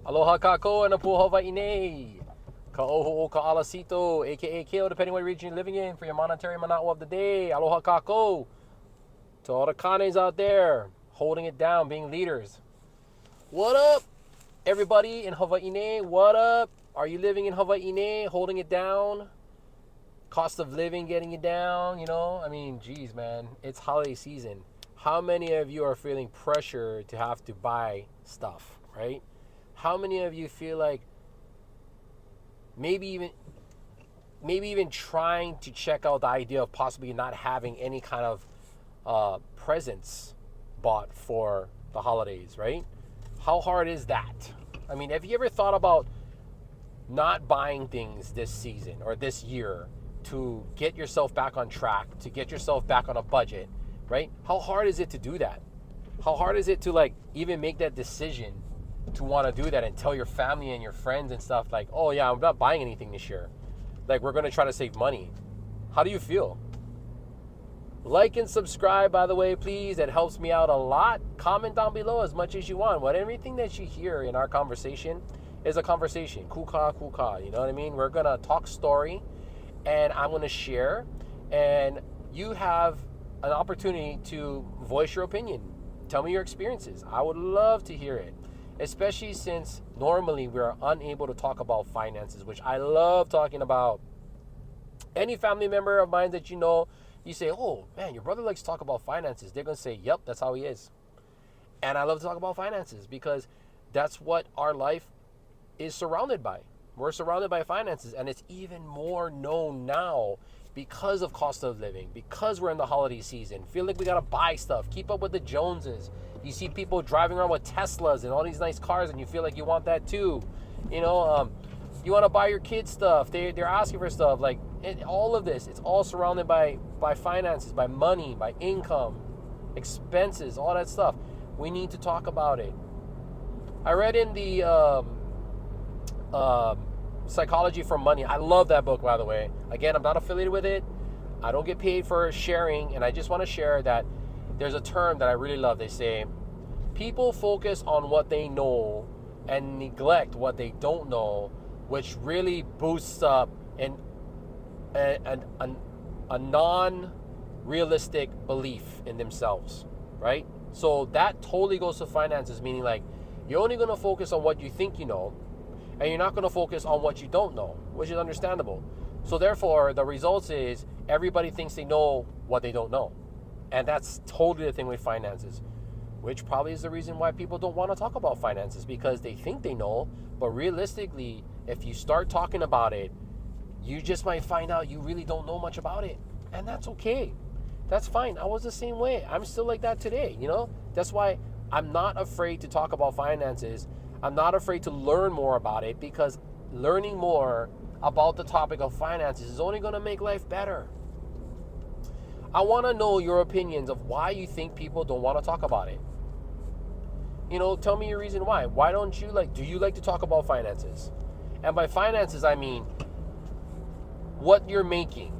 Aloha kako and apu Hawaii. Ka'oho o ka'alasito, aka Keo, depending what region you're living in, for your monetary mana'o of the day. Aloha kako. To all the kanes out there, holding it down, being leaders. What up, everybody in Hawaii? What up? Are you living in Hawaii, holding it down? Cost of living getting you down, you know? I mean, geez, man, it's holiday season. How many of you are feeling pressure to have to buy stuff, right? How many of you feel like maybe even trying to check out the idea of possibly not having any kind of presents bought for the holidays, right? How hard is that? I mean, have you ever thought about not buying things this season or this year to get yourself back on track, to get yourself back on a budget, right? How hard is it to do that? How hard is it to like even make that decision to want to do that and tell your family and your friends and stuff like, oh yeah, I'm not buying anything this year. Like, we're going to try to save money. How do you feel? Like and subscribe, by the way, please. It helps me out a lot. Comment down below as much as you want. Everything that you hear in our conversation is a conversation. Kuka, kuka. You know what I mean? We're going to talk story, and I'm going to share, and you have an opportunity to voice your opinion. Tell me your experiences. I would love to hear it, especially since normally we are unable to talk about finances, which I love talking about. Any family member of mine that you know, you say, oh man, your brother likes to talk about finances. They're going to say, yep, that's how he is. And I love to talk about finances because that's what our life is surrounded by. We're surrounded by finances, and it's even more known now because of cost of living, because we're in the holiday season. Feel like we got to buy stuff, keep up with the Joneses. You see people driving around with Teslas and all these nice cars, and you feel like you want that too. You know, you want to buy your kids stuff. They're asking for stuff. Like, all of this, it's all surrounded by finances, by money, by income, expenses, all that stuff. We need to talk about it. I read in the Psychology for Money. I love that book, by the way. Again, I'm not affiliated with it. I don't get paid for sharing, and I just want to share that there's a term that I really love. They say, people focus on what they know and neglect what they don't know, which really boosts up a non-realistic belief in themselves, right? So that totally goes to finances, meaning like you're only going to focus on what you think you know, and you're not going to focus on what you don't know, which is understandable. So therefore, the results is everybody thinks they know what they don't know. And that's totally the thing with finances, which probably is the reason why people don't want to talk about finances, because they think they know, but realistically, if you start talking about it, you just might find out you really don't know much about it. And that's okay. That's fine. I was the same way. I'm still like that today, you know? That's why I'm not afraid to talk about finances. I'm not afraid to learn more about it, because learning more about the topic of finances is only going to make life better. I want to know your opinions of why you think people don't want to talk about it. You know, tell me your reason why. Why don't you do you like to talk about finances? And by finances, I mean what you're making,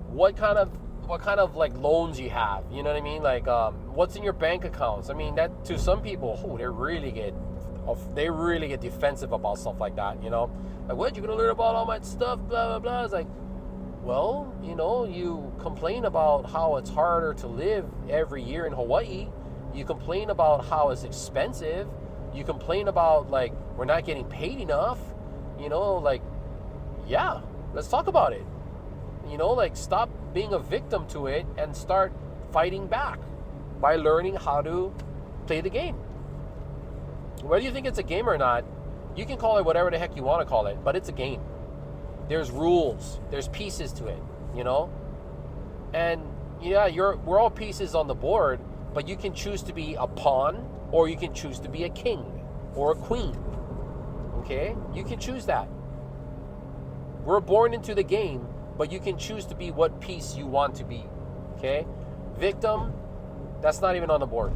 what kind of like loans you have, you know what I mean? Like, what's in your bank accounts? I mean, that to some people, they really get defensive about stuff like that, you know? Like, what, you're gonna learn about all my stuff, blah, blah, blah. It's like, well, you know, you complain about how it's harder to live every year in Hawaii. You complain about how it's expensive. You complain about, like, we're not getting paid enough. You know, like, yeah, let's talk about it. You know, like, stop being a victim to it and start fighting back by learning how to play the game. Whether you think it's a game or not, you can call it whatever the heck you want to call it, but it's a game. There's rules, there's pieces to it, you know? And yeah, we're all pieces on the board, but you can choose to be a pawn, or you can choose to be a king or a queen. Okay? You can choose that. We're born into the game, but you can choose to be what piece you want to be. Okay? Victim, that's not even on the board.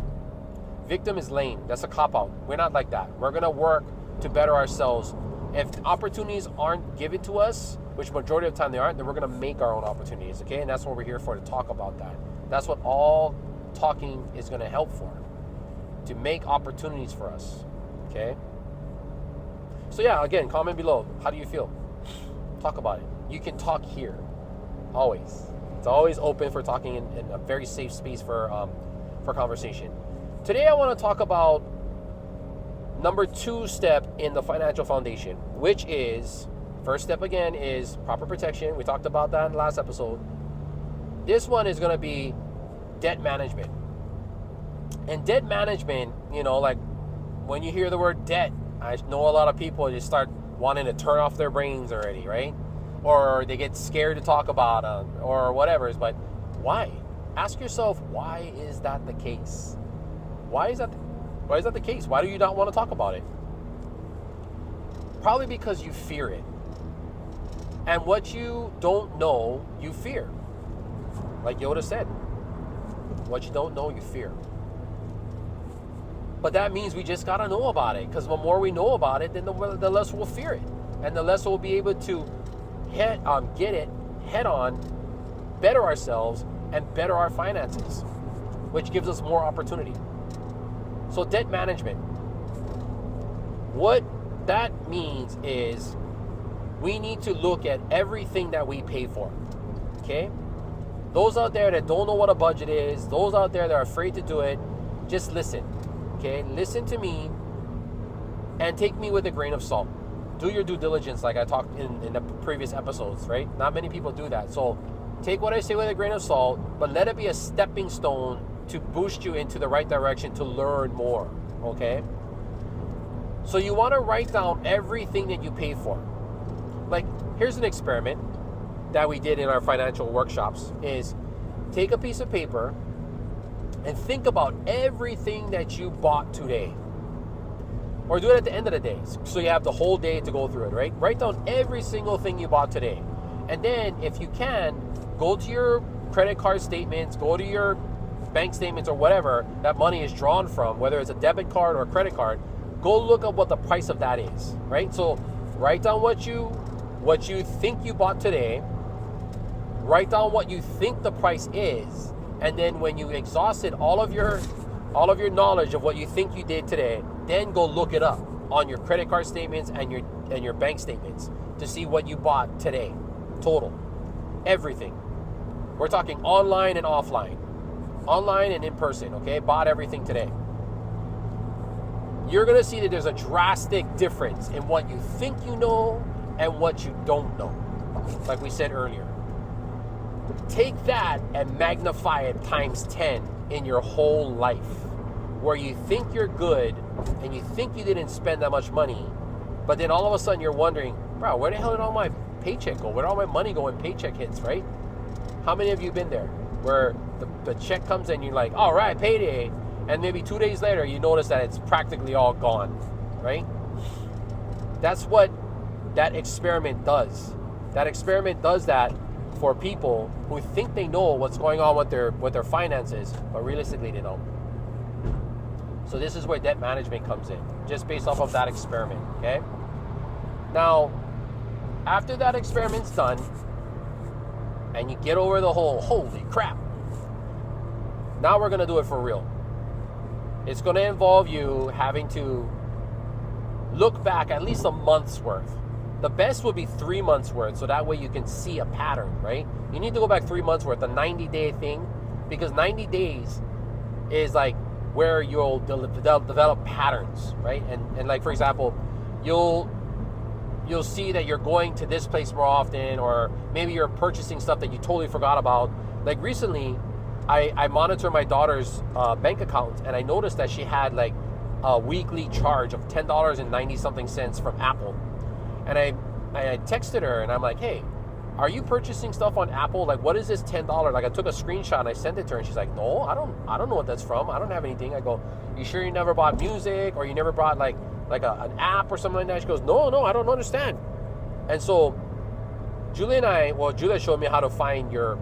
Victim is lame. That's a cop-out. We're not like that. We're going to work to better ourselves. If opportunities aren't given to us, which majority of the time they aren't, then we're going to make our own opportunities, okay? And that's what we're here for, to talk about that. That's what all talking is going to help for, to make opportunities for us, okay? So yeah, again, comment below. How do you feel? Talk about it. You can talk here, always. It's always open for talking in a very safe space for conversation. Today I want to talk about number 2 step in the financial foundation, which is, first step again is proper protection. We talked about that in the last episode. This one is going to be debt management. And debt management, like when you hear the word debt, I know a lot of people just start wanting to turn off their brains already, right? Or they get scared to talk about it or whatever. But why? Ask yourself, why is that the case? Why is that the case? Why do you not want to talk about it? Probably because you fear it. And what you don't know, you fear. Like Yoda said, what you don't know, you fear. But that means we just got to know about it, because the more we know about it, then the less we'll fear it. And the less we'll be able to get it head on, better ourselves, and better our finances, which gives us more opportunity. So debt management. What that means is we need to look at everything that we pay for, okay? Those out there that don't know what a budget is, those out there that are afraid to do it, just listen, okay? Listen to me and take me with a grain of salt. Do your due diligence like I talked in the previous episodes, right? Not many people do that. So take what I say with a grain of salt, but let it be a stepping stone to boost you into the right direction to learn more, okay? So you want to write down everything that you pay for. Like, here's an experiment that we did in our financial workshops is take a piece of paper and think about everything that you bought today. Or do it at the end of the day, so you have the whole day to go through it, right? Write down every single thing you bought today. And then, if you can, go to your credit card statements, go to your bank statements or whatever that money is drawn from, whether it's a debit card or a credit card, go look up what the price of that is, right? So write down what you think you bought today, write down what you think the price is, and then when you exhausted all of your knowledge of what you think you did today, then go look it up on your credit card statements and your bank statements to see what you bought today, total, everything. We're talking online and offline, online and in person, okay? Bought everything today. You're gonna see that there's a drastic difference in what you think you know and what you don't know, like we said earlier. Take that and magnify it times 10 in your whole life, where you think you're good and you think you didn't spend that much money, but then all of a sudden you're wondering, bro, where the hell did all my paycheck go? Where did all my money go when paycheck hits, right? How many of you been there where the check comes in, you're like, all right, payday, and maybe 2 days later you notice that it's practically all gone, right? That's what that experiment does. That experiment does that for people who think they know what's going on with their finances, but realistically they don't. So this is where debt management comes in, just based off of that experiment, okay? Now, after that experiment's done, and you get over the whole, holy crap, now we're gonna do it for real. It's gonna involve you having to look back at least a month's worth. The best would be 3 months worth, so that way you can see a pattern, right? You need to go back 3 months worth, a 90-day thing, because 90 days is like where you'll develop patterns, right? And like, for example, you'll see that you're going to this place more often, or maybe you're purchasing stuff that you totally forgot about. Like recently, I monitor my daughter's bank account, and I noticed that she had like a weekly charge of $10.90 something from Apple. And I texted her and I'm like, hey, are you purchasing stuff on Apple? Like, what is this $10? Like, I took a screenshot and I sent it to her, and she's like, no, I don't know what that's from. I don't have anything. I go, you sure you never bought music, or you never bought like an app or something like that? She goes, no, I don't understand. And so Julia showed me how to find your,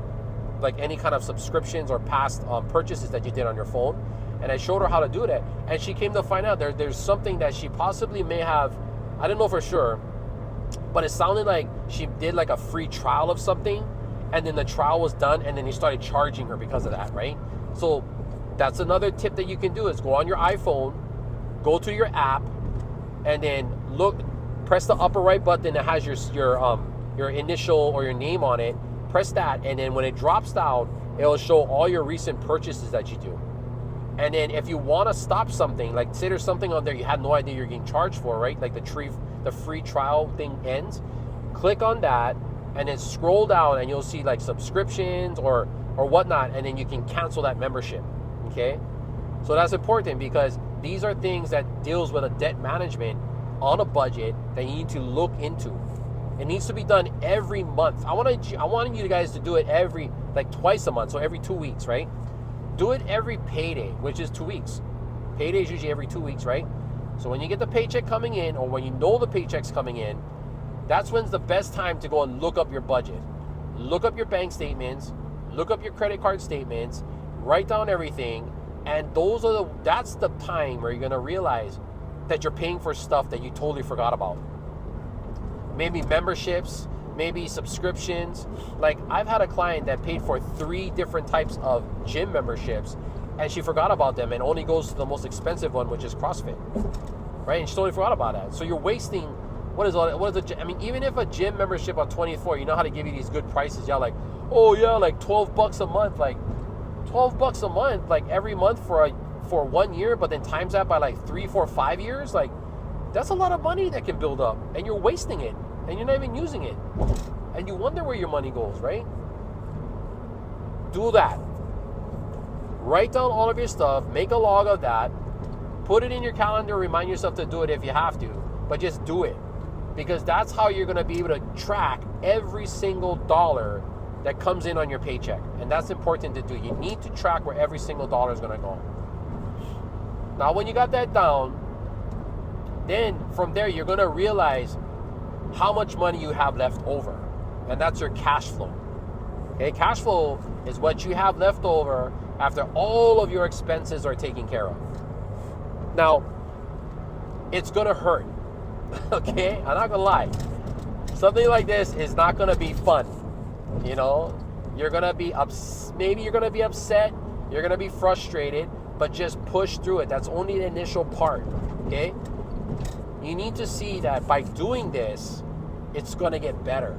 like, any kind of subscriptions or past purchases that you did on your phone. And I showed her how to do that. And she came to find out there's something that she possibly may have, I don't know for sure, but it sounded like she did like a free trial of something, and then the trial was done, and then he started charging her because of that, right? So that's another tip that you can do, is go on your iPhone, go to your app, and then press the upper right button that has your initial or your name on it. Press that, and then when it drops down, it'll show all your recent purchases that you do. And then if you want to stop something, like say there's something on there you had no idea you're getting charged for, right? Like the free trial thing ends. Click on that, and then scroll down, and you'll see like subscriptions or whatnot, and then you can cancel that membership. Okay, so that's important because these are things that deals with a debt management on a budget that you need to look into. It needs to be done every month. I wanted you guys to do it like twice a month, so every 2 weeks, right? Do it every payday, which is 2 weeks. Payday is usually every 2 weeks, right? So when you get the paycheck coming in, or when you know the paycheck's coming in, that's when's the best time to go and look up your budget. Look up your bank statements, look up your credit card statements, write down everything, and that's the time where you're gonna realize that you're paying for stuff that you totally forgot about. Maybe memberships, maybe subscriptions. Like I've had a client that paid for 3 different types of gym memberships, and she forgot about them and only goes to the most expensive one, which is CrossFit, right? And she totally forgot about that. So you're wasting. I mean, even if a gym membership on 24, you know how to give you these good prices. Yeah, like, oh yeah, like $12 a month, like $12 a month, like every month for 1 year, but then times that by like 3, 4, 5 years, like that's a lot of money that can build up, and you're wasting it, and you're not even using it, and you wonder where your money goes, right? Do that. Write down all of your stuff, make a log of that, put it in your calendar, remind yourself to do it if you have to, but just do it, because that's how you're going to be able to track every single dollar that comes in on your paycheck, and that's important to do. You need to track where every single dollar is going to go. Now, when you got that down, then from there, you're going to realize how much money you have left over. And that's your cash flow. Okay, cash flow is what you have left over after all of your expenses are taken care of. Now, it's going to hurt. Okay, I'm not going to lie. Something like this is not going to be fun. You know, you're going to be maybe you're going to be upset, you're going to be frustrated, but just push through it. That's only the initial part. Okay? You need to see that by doing this, it's going to get better.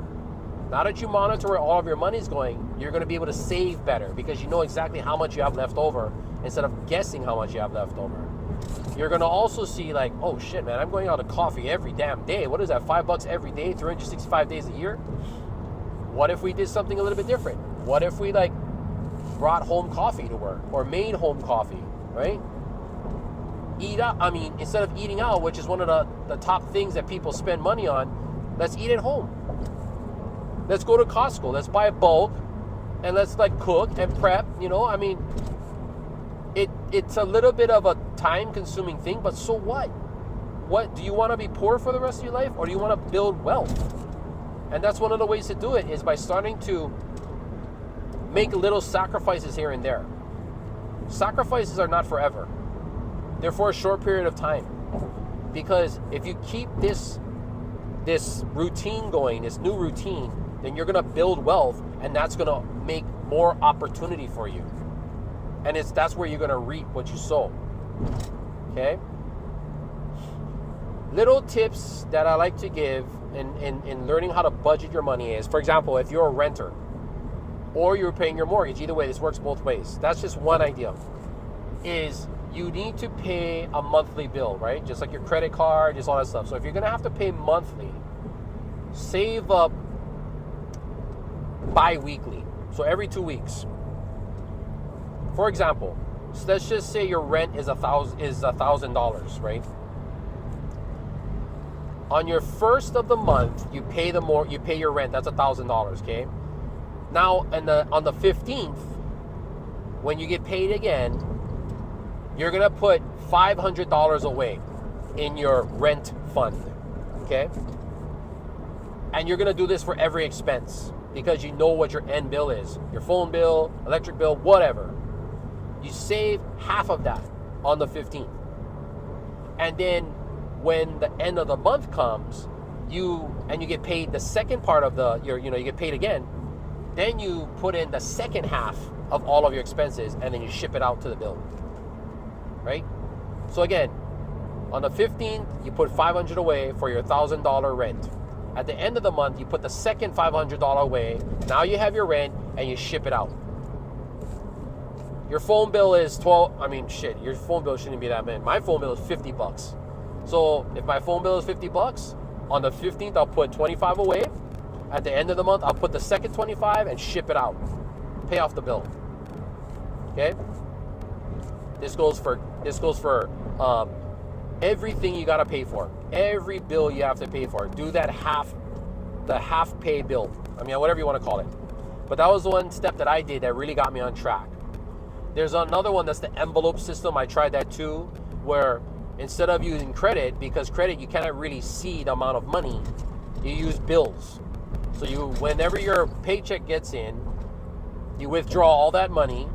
Now that you monitor where all of your money's going, you're going to be able to save better because you know exactly how much you have left over instead of guessing how much you have left over. You're going to also see like, oh shit, man, I'm going out to coffee every damn day. What is that, $5 every day, 365 days a year? What if we did something a little bit different? What if we like brought home coffee to work or made home coffee, right? Instead of eating out, which is one of the top things that people spend money on, let's eat at home. Let's go to Costco. Let's buy a bulk and let's like cook and prep, you know? I mean, it's a little bit of a time-consuming thing, but so what? What, do you want to be poor for the rest of your life, or do you want to build wealth? And that's one of the ways to do it, is by starting to make little sacrifices here and there. Sacrifices are not forever. They're for a short period of time. Because if you keep this routine going, this new routine, then you're going to build wealth, and that's going to make more opportunity for you. And that's where you're going to reap what you sow. Okay? Little tips that I like to give in learning how to budget your money is, for example, if you're a renter or you're paying your mortgage, either way, this works both ways. That's just one idea, is you need to pay a monthly bill, right? Just like your credit card, just all that stuff. So if you're going to have to pay monthly, save up bi-weekly. So every 2 weeks. For example, let's just say your rent is $1,000, right? On your first of the month, you pay your rent. That's $1,000, okay? Now, on the 15th, when you get paid again, you're gonna put $500 away in your rent fund, okay? And you're gonna do this for every expense because you know what your end bill is. Your phone bill, electric bill, whatever. You save half of that on the 15th. And then when the end of the month comes, you get paid the second part of you get paid again, then you put in the second half of all of your expenses, and then you ship it out to the bill, right? So again, On the 15th, you put $500 away for your $1,000 rent. At the end of the month, you put the second $500 away. Now you have your rent and you ship it out. Your phone bill is your phone bill shouldn't be that much. My phone bill is $50. So if my phone bill is $50, on the 15th, I'll put $25 away. At the end of the month, I'll put the second $25 and ship it out. Pay off the bill. Okay? This goes for everything you gotta pay for. Every bill you have to pay for. Do that half pay bill. Whatever you want to call it. But that was the one step that I did that really got me on track. There's another one that's the envelope system. I tried that too, where instead of using credit, because credit you cannot really see the amount of money, you use bills. So whenever your paycheck gets in, you withdraw all that money,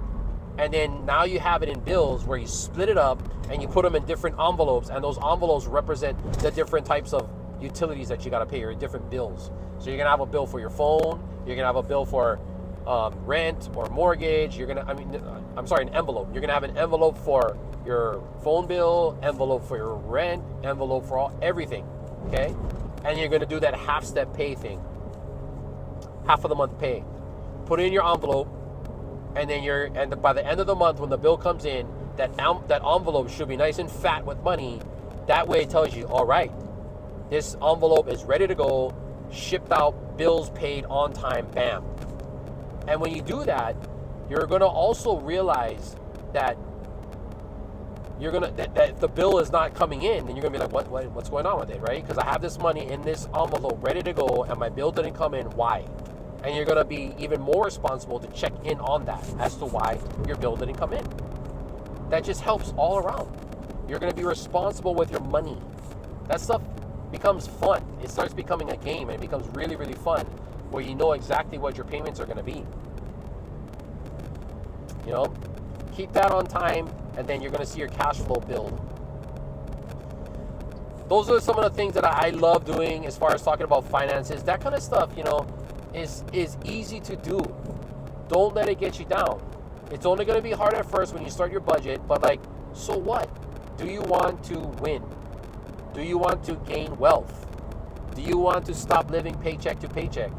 and then now you have it in bills where you split it up and you put them in different envelopes, and those envelopes represent the different types of utilities that you got to pay, or different bills. So you're gonna have a bill for your phone, you're gonna have a bill for rent or mortgage, an envelope. You're gonna have an envelope for your phone bill, envelope for your rent, envelope for everything, okay? And you're gonna do that half-step pay thing, half of the month pay. Put it in your envelope, and then by the end of the month, when the bill comes in, that envelope should be nice and fat with money. That way it tells you, all right, this envelope is ready to go, shipped out, bills paid on time, bam. And when you do that, you're gonna also realize that that if the bill is not coming in, then you're gonna be like, what's going on with it, right? Because I have this money in this envelope ready to go, and my bill didn't come in. Why? And you're gonna be even more responsible to check in on that as to why your bill didn't come in. That just helps all around. You're gonna be responsible with your money. That stuff becomes fun. It starts becoming a game, and it becomes really, really fun, where you know exactly what your payments are gonna be. Keep that on time, and then you're gonna see your cash flow build. Those are some of the things that I love doing as far as talking about finances. That kind of stuff, is easy to do. Don't let it get you down. It's only going to be hard at first when you start your budget, but so what? Do you want to win? Do you want to gain wealth? Do you want to stop living paycheck to paycheck?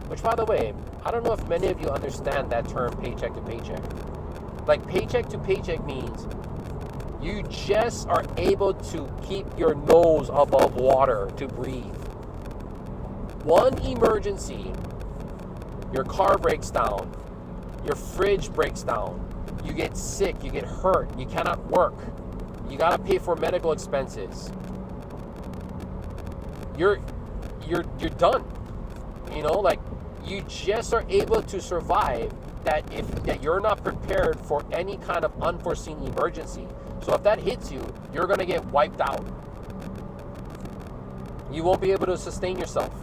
Which, by the way, I don't know if many of you understand that term, paycheck to paycheck. Paycheck to paycheck means you just are able to keep your nose above water to breathe. One emergency, your car breaks down, your fridge breaks down, you get sick, you get hurt, you cannot work, you gotta pay for medical expenses. You're done. You just are able to survive that you're not prepared for any kind of unforeseen emergency. So if that hits you, you're gonna get wiped out. You won't be able to sustain yourself.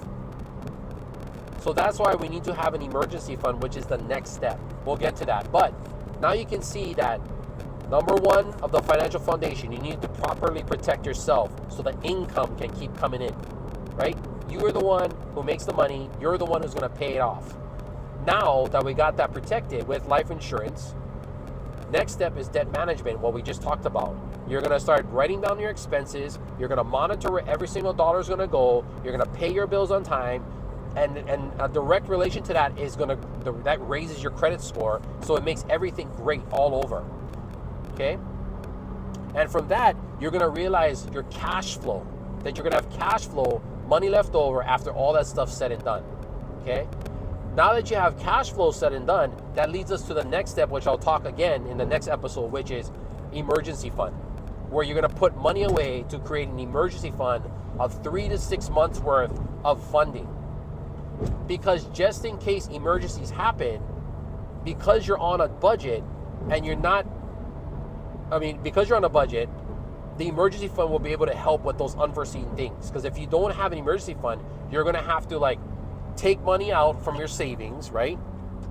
So that's why we need to have an emergency fund, which is the next step. We'll get to that. But now you can see that number one of the financial foundation, you need to properly protect yourself so the income can keep coming in, right? You are the one who makes the money. You're the one who's going to pay it off. Now that we got that protected with life insurance, next step is debt management, what we just talked about. You're going to start writing down your expenses. You're going to monitor where every single dollar is going to go. You're going to pay your bills on time. And a direct relation to that is that raises your credit score, so it makes everything great all over. Okay? And from that, you're going to realize your cash flow, that you're going to have cash flow, money left over after all that stuff's said and done. Okay? Now that you have cash flow said and done, that leads us to the next step, which I'll talk again in the next episode, which is emergency fund, where you're going to put money away to create an emergency fund of 3 to 6 months worth of funding. Because just in case emergencies happen, because you're on a budget and because you're on a budget, the emergency fund will be able to help with those unforeseen things. Because if you don't have an emergency fund, you're going to have to take money out from your savings, right?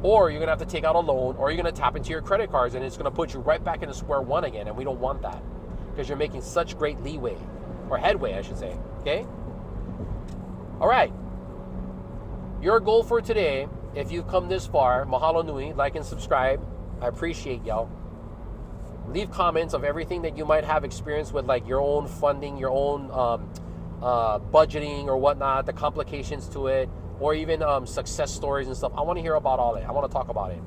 Or you're going to have to take out a loan, or you're going to tap into your credit cards, and it's going to put you right back into square one again. And we don't want that, because you're making such great leeway, or headway, I should say. Okay? All right. Your goal for today, if you've come this far, mahalo nui, like and subscribe. I appreciate y'all. leave comments of everything that you might have experience with, like your own funding, your own budgeting or whatnot, the complications to it, or even success stories and stuff. I want to hear about all it. I want to talk about it.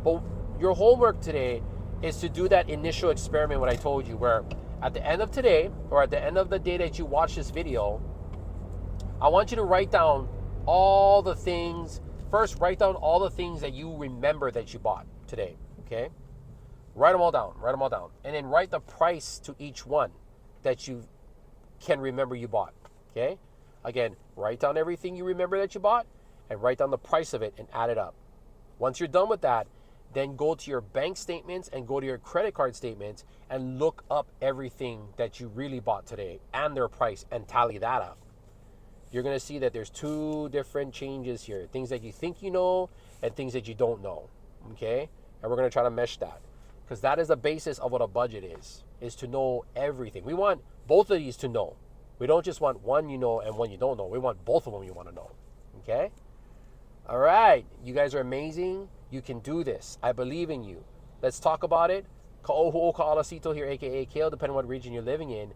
But your homework today is to do that initial experiment, what I told you, where at the end of today, or at the end of the day that you watch this video, I want you to write down all the things. First, write down all the things that you remember that you bought today, okay? Write them all down, And then write the price to each one that you can remember you bought, okay? Again, write down everything you remember that you bought and write down the price of it and add it up. Once you're done with that, then go to your bank statements and go to your credit card statements and look up everything that you really bought today and their price and tally that up. You're going to see that there's two different changes here. Things that you think you know and things that you don't know, okay? And we're going to try to mesh that, because that is the basis of what a budget is to know everything. We want both of these to know. We don't just want one you know and one you don't know. We want both of them you want to know, okay? All right, you guys are amazing. You can do this. I believe in you. Let's talk about it. Ka'ohu'o ka'alasito here, aka Kale, depending on what region you're living in.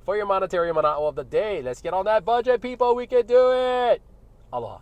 For your monetary mana'o of the day, let's get on that budget, people. We can do it. Aloha.